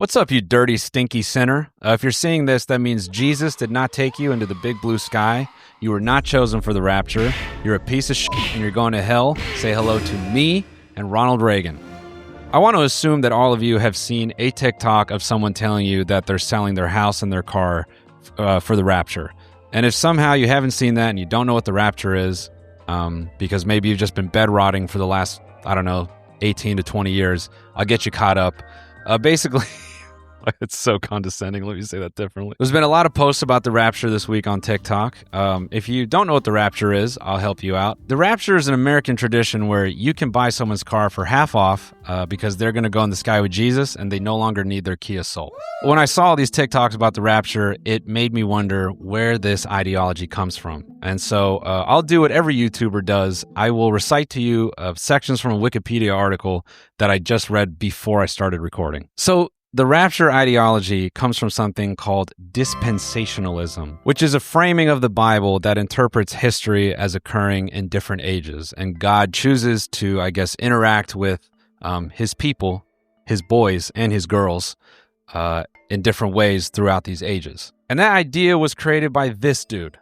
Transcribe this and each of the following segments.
What's up, you dirty, stinky sinner? If you're seeing this, that means Jesus did not take you into the big blue sky. You were not chosen for the rapture. You're a piece of shit and you're going to hell. Say hello to me and Ronald Reagan. I want to assume that all of you have seen a TikTok of someone telling you that they're selling their house and their car for the rapture. And if somehow you haven't seen that and you don't know what the rapture is, because maybe you've just been bed rotting for the last, 18 to 20 years, I'll get you caught up. Basically... It's so condescending. Let me say that differently. There's been a lot of posts about the rapture this week on TikTok. If you don't know what the rapture is, I'll help you out. The rapture is an American tradition where you can buy someone's car for half off because they're going to go in the sky with Jesus and they no longer need their Kia Soul. When I saw all these TikToks about the rapture, it made me wonder where this ideology comes from. And so I'll do what every YouTuber does. I will recite to you sections from a Wikipedia article that I just read before I started recording. So the rapture ideology comes from something called dispensationalism, which is a framing of the Bible that interprets history as occurring in different ages. And God chooses to, interact with his people, his boys and his girls in different ways throughout these ages. And that idea was created by this dude.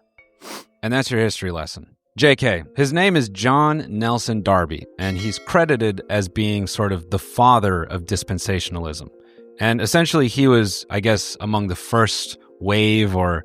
And that's your history lesson. JK. His name is John Nelson Darby, and he's credited as being sort of the father of dispensationalism. And essentially, he was, among the first wave or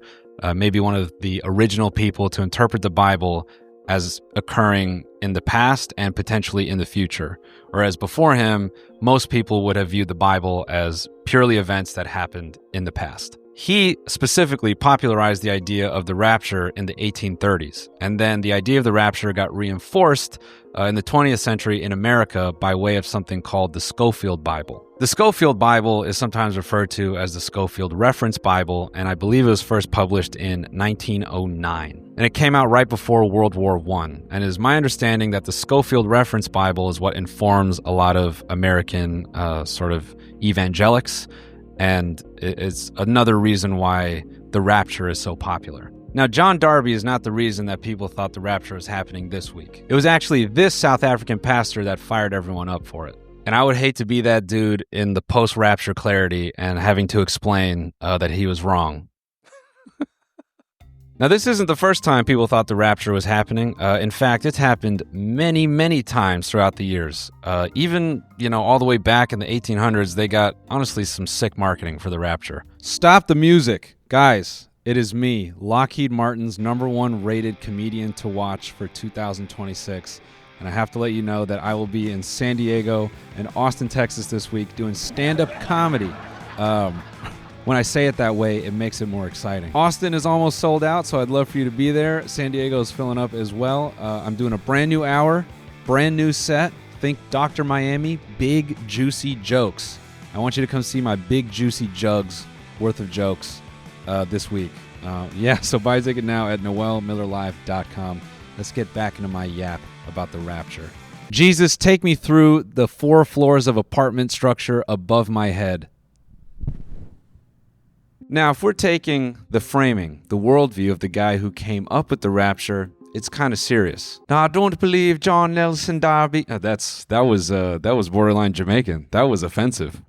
maybe one of the original people to interpret the Bible as occurring in the past and potentially in the future. Whereas before him, most people would have viewed the Bible as purely events that happened in the past. He specifically popularized the idea of the rapture in the 1830s. And then the idea of the rapture got reinforced in the 20th century in America by way of something called the Scofield Bible. The Scofield Bible is sometimes referred to as the Scofield Reference Bible, and I believe it was first published in 1909. And it came out right before World War I. And it is my understanding that the Scofield Reference Bible is what informs a lot of American sort of evangelics, and it's another reason why the rapture is so popular. Now, John Darby is not the reason that people thought the rapture was happening this week. It was actually this South African pastor that fired everyone up for it. And I would hate to be that dude in the post-rapture clarity and having to explain that he was wrong. Now, this isn't the first time people thought the rapture was happening. In fact, it's happened many, many times throughout the years. Even, all the way back in the 1800s, they got, honestly, some sick marketing for the rapture. Stop the music. Guys, it is me, Lockheed Martin's #1 rated comedian to watch for 2026. And I have to let you know that I will be in San Diego and Austin, Texas this week doing stand-up comedy. When I say it that way, it makes it more exciting. Austin is almost sold out, so I'd love for you to be there. San Diego is filling up as well. I'm doing a brand new hour, brand new set. Think Dr. Miami, big, juicy jokes. I want you to come see my big, juicy jugs worth of jokes this week. So buy a ticket now at noelmillerlive.com. Let's get back into my yap about the rapture. Jesus, take me through the 4 floors of apartment structure above my head. Now, if we're taking the framing, the worldview of the guy who came up with the rapture, it's kind of serious. Now, I don't believe John Nelson Darby. That was borderline Jamaican. That was offensive.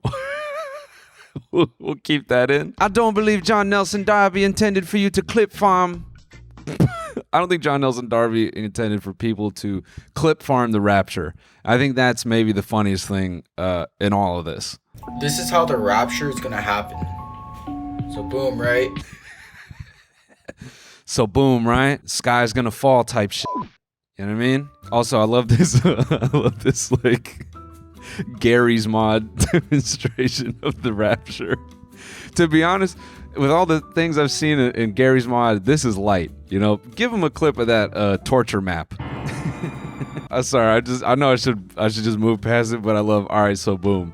We'll keep that in. I don't believe John Nelson Darby intended for you to clip farm. I don't think John Nelson Darby intended for people to clip farm the rapture. I think that's maybe the funniest thing in all of this. This is how the rapture is going to happen. So boom, right? So boom, right? Sky's gonna fall type shit. You know what I mean? Also, I love this. Like Garry's mod demonstration of the rapture. To be honest, with all the things I've seen in Garry's mod, this is light. Give him a clip of that torture map. I'm sorry. I know I should just move past it, but I love. All right, so boom.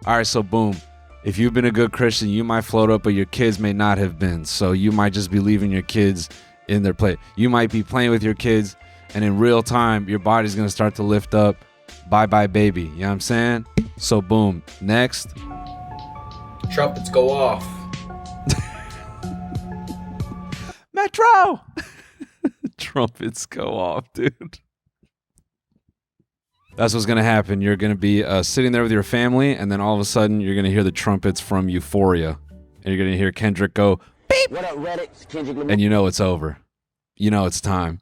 If you've been a good Christian, you might float up, but your kids may not have been. So you might just be leaving your kids in their play. You might be playing with your kids, and in real time, your body's going to start to lift up. Bye-bye, baby. You know what I'm saying? So, boom. Next. Trumpets go off. Metro! Trumpets go off, dude. That's what's going to happen. You're going to be sitting there with your family, and then all of a sudden, you're going to hear the trumpets from Euphoria. And you're going to hear Kendrick go, beep! What up, Reddit? It's Kendrick Lamar. And you know it's over. You know it's time.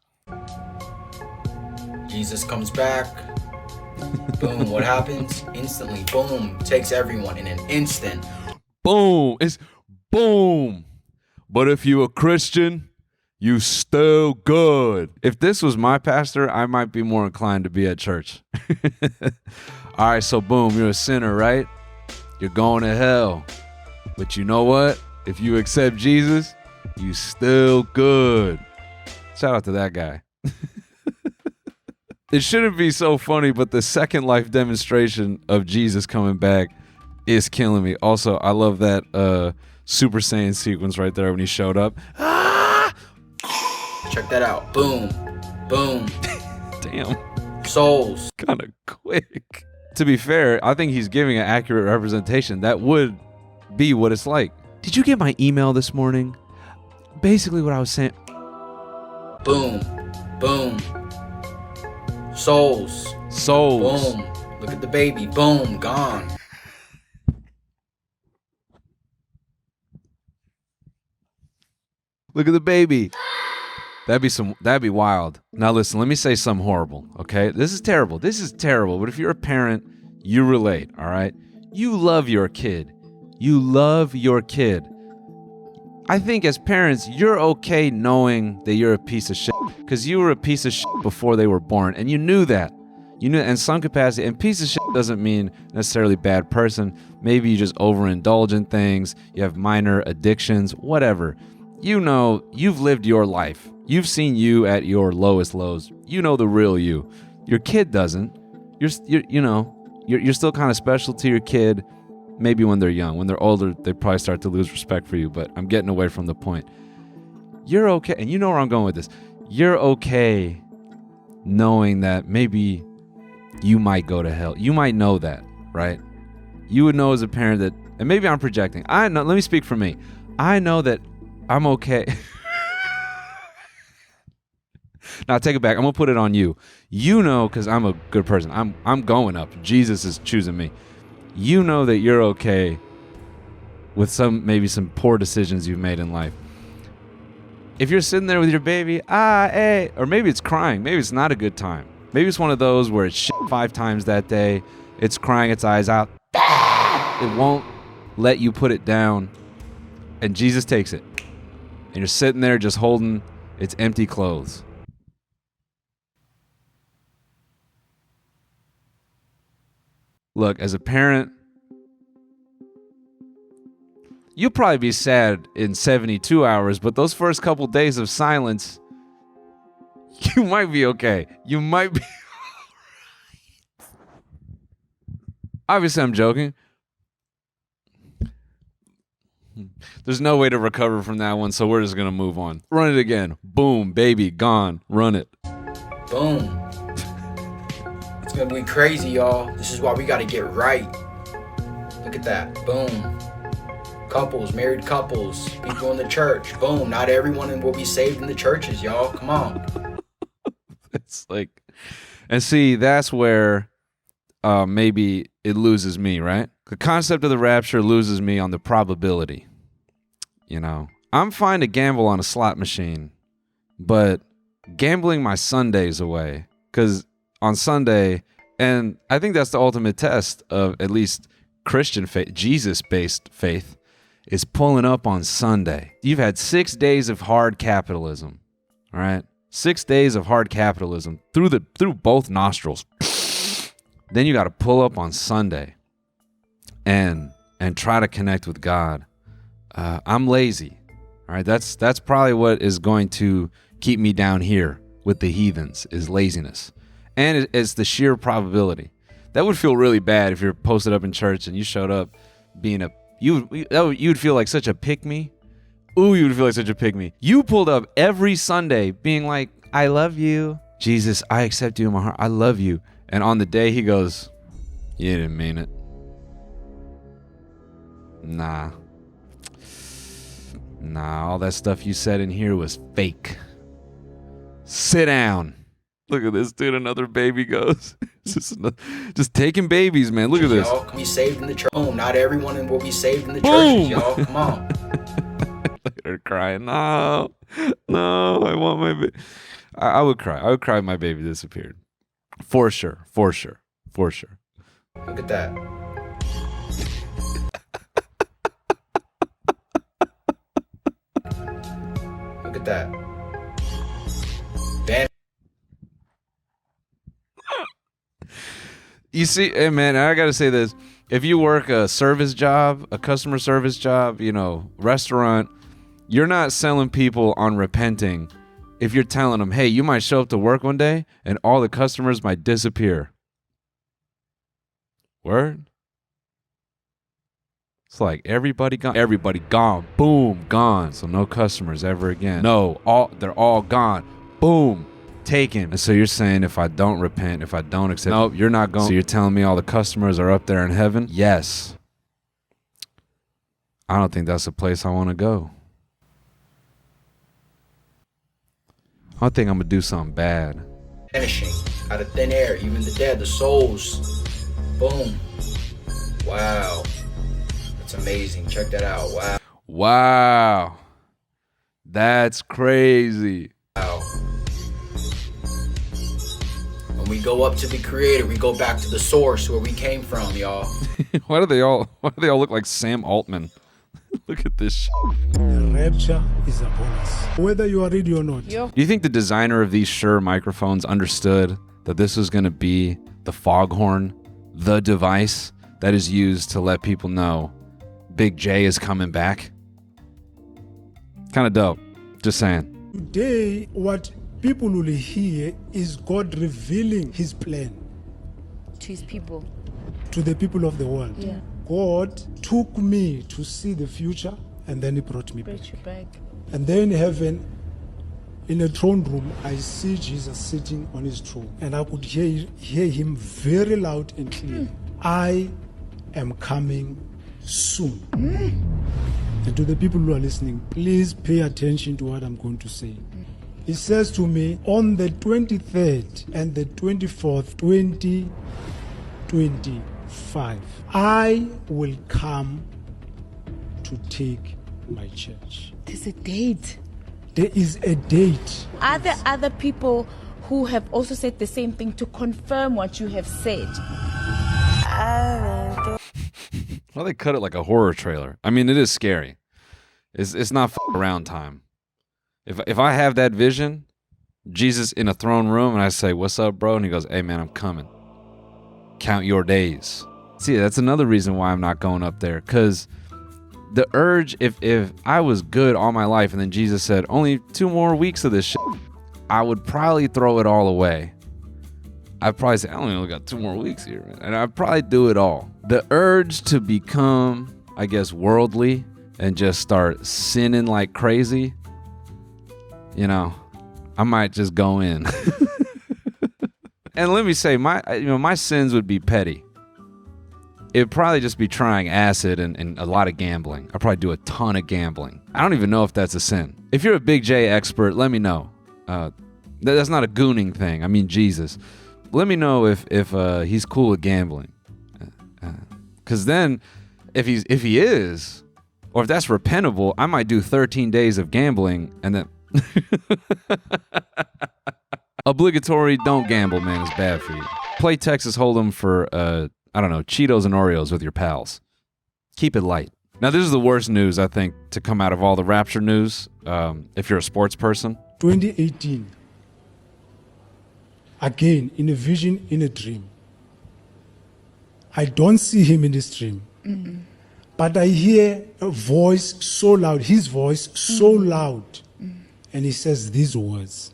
Jesus comes back. Boom, what happens? Instantly, boom, takes everyone in an instant. Boom. It's boom. But if you a Christian, you still good. If this was my pastor, I might be more inclined to be at church. All right, so boom, you're a sinner, right? You're going to hell. But you know what? If you accept Jesus, you still good. Shout out to that guy. It shouldn't be so funny, but the second life demonstration of Jesus coming back is killing me. Also, I love that Super Saiyan sequence right there when he showed up. Ah! Check that out. Boom. Boom. Damn. Souls. Kind of quick. To be fair, I think he's giving an accurate representation. That would be what it's like. Did you get my email this morning? Basically what I was saying. Boom. Boom. Souls. Souls. Boom. Look at the baby. Boom. Gone. Look at the baby. That'd be wild. Now listen, let me say something horrible, okay? This is terrible. But if you're a parent, you relate, all right? You love your kid. I think as parents, you're okay knowing that you're a piece of shit because you were a piece of shit before they were born, and you knew that. You knew in some capacity, and piece of shit doesn't mean necessarily bad person. Maybe you just overindulge in things, you have minor addictions, whatever. You know, you've lived your life. You've seen you at your lowest lows. You know the real you. Your kid doesn't. You're still kind of special to your kid. Maybe when they're young. When they're older, they probably start to lose respect for you, but I'm getting away from the point. You're okay, and you know where I'm going with this. You're okay knowing that maybe you might go to hell. You might know that, right? You would know as a parent that, and maybe I'm projecting. I know, let me speak for me. I know that I'm okay. Now take it back. I'm gonna put it on you. You know, because I'm a good person. I'm going up. Jesus is choosing me. You know that you're okay with maybe some poor decisions you've made in life. If you're sitting there with your baby, hey, or maybe it's crying. Maybe it's not a good time. Maybe it's one of those where it's shit 5 times that day. It's crying its eyes out. It won't let you put it down. And Jesus takes it. And you're sitting there just holding its empty clothes. Look, as a parent, you'll probably be sad in 72 hours, but those first couple days of silence, you might be okay. You might be all right. Obviously, I'm joking. There's no way to recover from that one, so we're just going to move on. Run it again. Boom, baby, gone. Run it. Boom. It's gonna be crazy, y'all. This is why we gotta get right. Look at that. Boom. Couples, married couples, people in the church. Boom. Not everyone will be saved in the churches, y'all. Come on. It's like, and see, that's where maybe it loses me, right? The concept of the rapture loses me on the probability. You know, I'm fine to gamble on a slot machine, but gambling my Sundays away, because on Sunday, and I think that's the ultimate test of at least Christian faith, Jesus-based faith, is pulling up on Sunday. You've had 6 days of hard capitalism, all right? 6 days of hard capitalism through both nostrils. Then you got to pull up on Sunday and try to connect with God. I'm lazy, all right? That's probably what is going to keep me down here with the heathens is laziness. And it's the sheer probability. That would feel really bad if you're posted up in church and you showed up being you'd feel like such a pick-me. Ooh, you would feel like such a pick-me. You pulled up every Sunday being like, I love you. Jesus, I accept you in my heart. I love you. And on the day he goes, you didn't mean it. Nah, all that stuff you said in here was fake. Sit down. Look at this, dude. Another baby goes. Just taking babies, man. Look at this. Y'all be saved in the church. Not everyone will be saved in the churches, y'all. Come on. Look at her crying. No, I want my baby. I would cry. I would cry if my baby disappeared. For sure. For sure. For sure. Look at that. Look at that. You see, hey man, I gotta say this. If you work a service job, a customer service job, restaurant, you're not selling people on repenting if you're telling them, hey, you might show up to work one day and all the customers might disappear. Word? It's like everybody gone, boom, gone. So no customers ever again. No, they're all gone, boom, taken. And so you're saying if I don't repent, if I don't accept, nope, you're not going. So you're telling me all the customers are up there in heaven? Yes. I don't think that's a place I want to go. I think I'm going to do something bad. Vanishing out of thin air, even the dead, the souls. Boom. Wow. That's amazing. Check that out. Wow. Wow. That's crazy. Wow. When we go up to the Creator, we go back to the source where we came from, y'all. Why do they all look like Sam Altman? Look at this shit. The rapture is upon us, whether you are ready or not. Do you think the designer of these Shure microphones understood that this was going to be the foghorn, the device that is used to let people know Big J is coming back? Kind of dope. Just saying. Today, what people will hear is God revealing his plan to his people, to the people of the world. Yeah. God took me to see the future, and then he brought me back. brought you back. And then in heaven, in a throne room, I see Jesus sitting on his throne, and I could hear him very loud and clear. I am coming soon. And to the people who are listening, please pay attention to what I'm going to say. He says to me, on the 23rd and the 24th, 2025, I will come to take my church. There's a date. There is a date. Are there other people who have also said the same thing to confirm what you have said? Well, they cut it like a horror trailer. I mean, it is scary. It's not around time. If I have that vision, Jesus in a throne room, and I say, "What's up, bro?" and he goes, "Hey, man, I'm coming. Count your days." See, that's another reason why I'm not going up there, because the urge, if I was good all my life and then Jesus said, only 2 more weeks of this shit, I would probably throw it all away. I'd probably say, I only got 2 more weeks here, man. And I'd probably do it all. The urge to become, I guess, worldly and just start sinning like crazy, I might just go in. And let me say, my sins would be petty. It'd probably just be trying acid and a lot of gambling. I'd probably do a ton of gambling. I don't even know if that's a sin. If you're a Big J expert, let me know. That's not a gooning thing. I mean, Jesus. Let me know if he's cool with gambling. Because then, if he is, or if that's repentable, I might do 13 days of gambling and then... Obligatory, don't gamble, man. It's bad for you. Play Texas Hold'em for, Cheetos and Oreos with your pals. Keep it light. Now, this is the worst news, I think, to come out of all the rapture news, if you're a sports person. 2018. Again, in a vision, in a dream. I don't see him in this dream. But I hear a voice so loud, his voice so loud. And he says these words.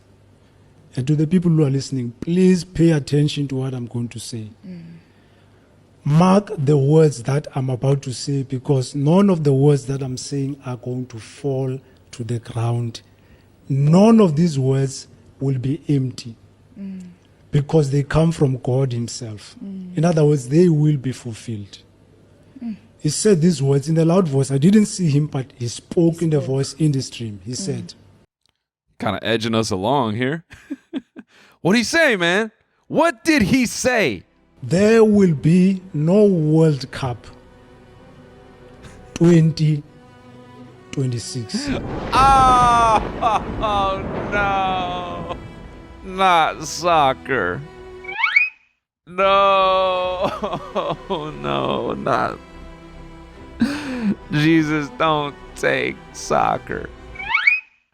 And to the people who are listening, please pay attention to what I'm going to say. Mark the words that I'm about to say, because none of the words that I'm saying are going to fall to the ground. None of these words will be empty. Because they come from God himself. In other words, they will be fulfilled. He said these words in a loud voice. I didn't see him, but he spoke in the voice in the stream. He said, kind of edging us along here. What'd he say, man? What did he say? There will be no World Cup 2026. Oh, no. Not soccer. No. No, not. Jesus, don't take soccer.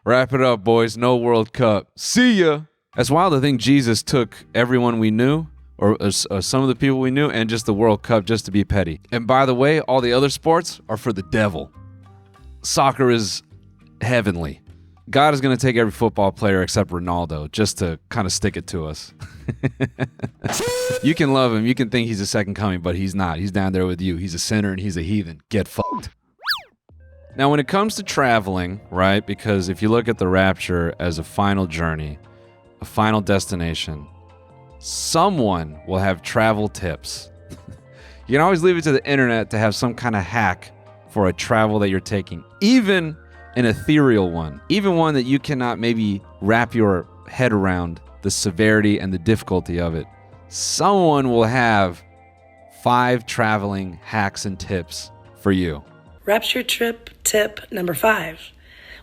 Wrap it up, boys. No World Cup. See ya. That's wild to think Jesus took everyone we knew, or some of the people we knew, and just the World Cup just to be petty. And by the way, all the other sports are for the devil. Soccer is heavenly. God is going to take every football player except Ronaldo just to kind of stick it to us. You can love him. You can think he's a second coming, but he's not. He's down there with you. He's a sinner and he's a heathen. Get fucked. Now, when it comes to traveling, right, because if you look at the rapture as a final journey, a final destination, someone will have travel tips. You can always leave it to the internet to have some kind of hack for a travel that you're taking, even an ethereal one, even one that you cannot maybe wrap your head around the severity and the difficulty of it. Someone will have 5 traveling hacks and tips for you. Rapture trip tip number 5.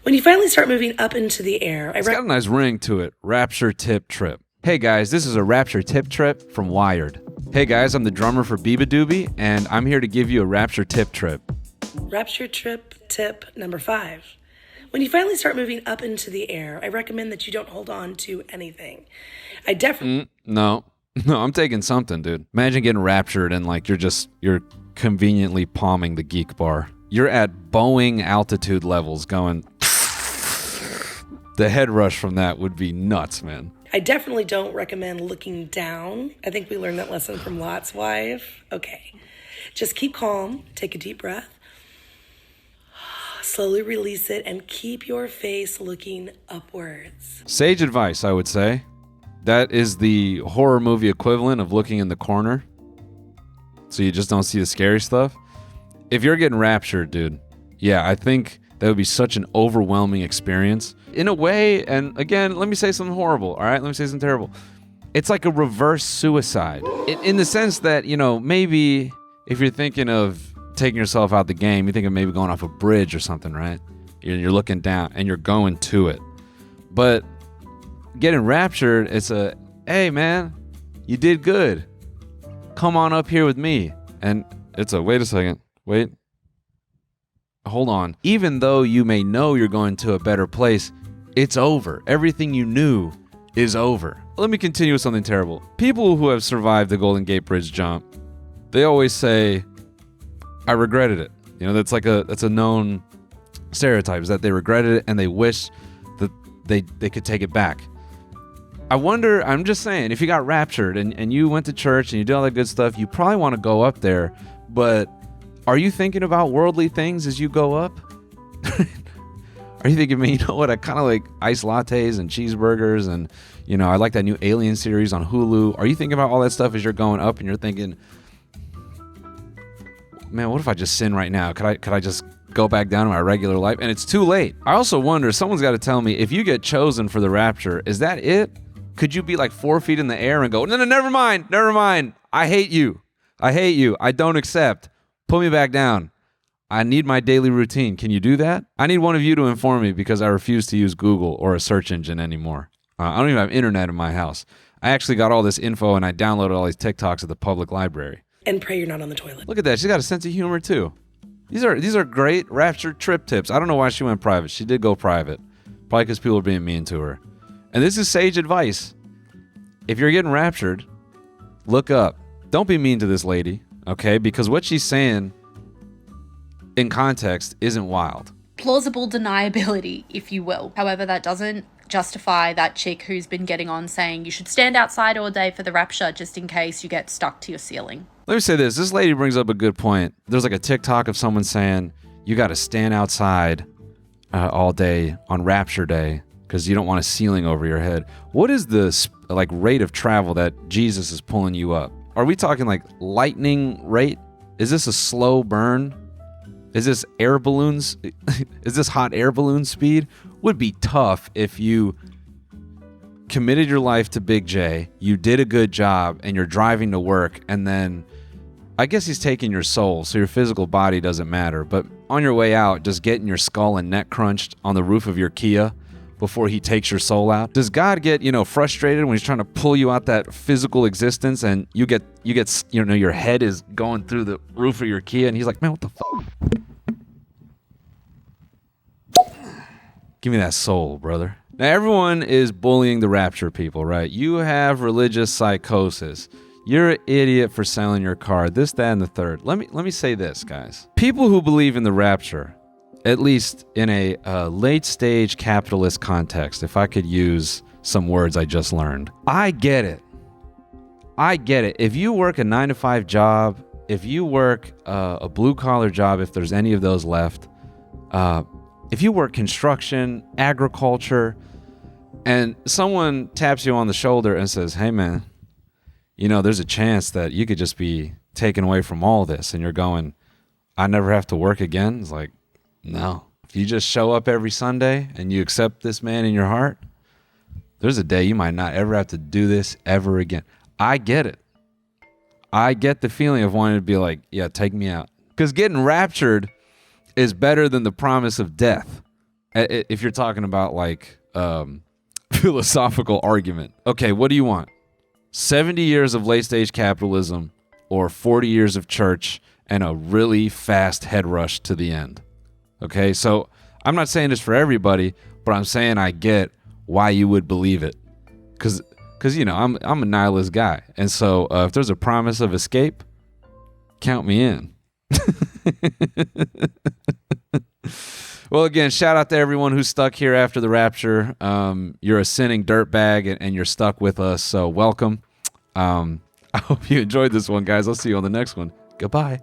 When you finally start moving up into the air, It's got a nice ring to it. Rapture tip trip. Hey guys, this is a Rapture tip trip from Wired. Hey guys, I'm the drummer for Biba Doobie, and I'm here to give you a Rapture tip trip. Rapture trip tip number 5. When you finally start moving up into the air, I recommend that you don't hold on to anything. I definitely... No, I'm taking something, dude. Imagine getting raptured and like you're conveniently palming the geek bar. You're at Boeing altitude levels going... The head rush from that would be nuts, man. I definitely don't recommend looking down. I think we learned that lesson from Lot's wife. Okay. Just keep calm, take a deep breath, slowly release it, and keep your face looking upwards. Sage advice, I would say. That is the horror movie equivalent of looking in the corner, so you just don't see the scary stuff. If you're getting raptured, dude, yeah, I think that would be such an overwhelming experience. In a way, and again, let me say something horrible, all right? Let me say something terrible. It's like a reverse suicide. In the sense that, you know, maybe if you're thinking of taking yourself out the game, you think of maybe going off a bridge or something, right? You're looking down and you're going to it. But getting raptured, it's a, hey man, you did good. Come on up here with me. And it's a, wait a second, wait. Hold on. Even though you may know you're going to a better place, it's over. Everything you knew is over. Let me continue with something terrible. People who have survived the Golden Gate Bridge jump, they always say, I regretted it. You know, that's a known stereotype, is that they regretted it and they wish that they could take it back. I wonder, I'm just saying, if you got raptured and you went to church and you did all that good stuff, you probably want to go up there, but are you thinking about worldly things as you go up? Are you thinking, man, you know what, I kind of like iced lattes and cheeseburgers and, you know, I like that new Alien series on Hulu. Are you thinking about all that stuff as you're going up and you're thinking, man, what if I just sin right now? Could I just go back down to my regular life? And it's too late. I also wonder, someone's got to tell me, if you get chosen for the rapture, is that it? Could you be like 4 feet in the air and go, no, never mind. I hate you. I don't accept. Put me back down. I need my daily routine. Can you do that? I need one of you to inform me because I refuse to use Google or a search engine anymore. I don't even have internet in my house. I actually got all this info and I downloaded all these TikToks at the public library. And pray you're not on the toilet. Look at that. She's got a sense of humor too. These are great rapture trip tips. I don't know why she went private. She did go private. Probably because people are being mean to her. And this is sage advice. If you're getting raptured, look up. Don't be mean to this lady, okay? Because what she's saying in context isn't wild. Plausible deniability, if you will. However, that doesn't justify that chick who's been getting on saying you should stand outside all day for the rapture just in case you get stuck to your ceiling. Let me say this. This lady brings up a good point. There's like a TikTok of someone saying you got to stand outside all day on rapture day because you don't want a ceiling over your head. What is the like rate of travel that Jesus is pulling you up? Are we talking like lightning rate? Is this a slow burn? Is this air balloons? Is this hot air balloon speed? Would be tough if you committed your life to Big J, you did a good job, and you're driving to work, and then I guess he's taking your soul, so your physical body doesn't matter. But on your way out, just getting your skull and neck crunched on the roof of your Kia before he takes your soul out. Does God get, frustrated when he's trying to pull you out that physical existence, and you get, your head is going through the roof of your Kia, and he's like, man, what the fuck? Give me that soul, brother. Now, everyone is bullying the rapture people, right? You have religious psychosis. You're an idiot for selling your car, this, that, and the third. Let me say this, guys. People who believe in the rapture, at least in a late-stage capitalist context, if I could use some words I just learned, I get it. I get it. If you work a 9-to-5 job, if you work a blue-collar job, if there's any of those left, if you work construction, agriculture, and someone taps you on the shoulder and says, hey, man, there's a chance that you could just be taken away from all this, and you're going, I never have to work again. It's like, no. If you just show up every Sunday and you accept this man in your heart, there's a day you might not ever have to do this ever again. I get it. I get the feeling of wanting to be like, yeah, take me out. Because getting raptured is better than the promise of death. If you're talking about like philosophical argument. Okay, what do you want? 70 years of late-stage capitalism or 40 years of church and a really fast head rush to the end? Okay, so I'm not saying this for everybody, but I'm saying I get why you would believe it. Because I'm a nihilist guy. And so if there's a promise of escape, count me in. Well, again, shout out to everyone who's stuck here after the rapture. You're a sinning dirtbag, and you're stuck with us, so welcome. I hope you enjoyed this one, guys. I'll see you on the next one. Goodbye.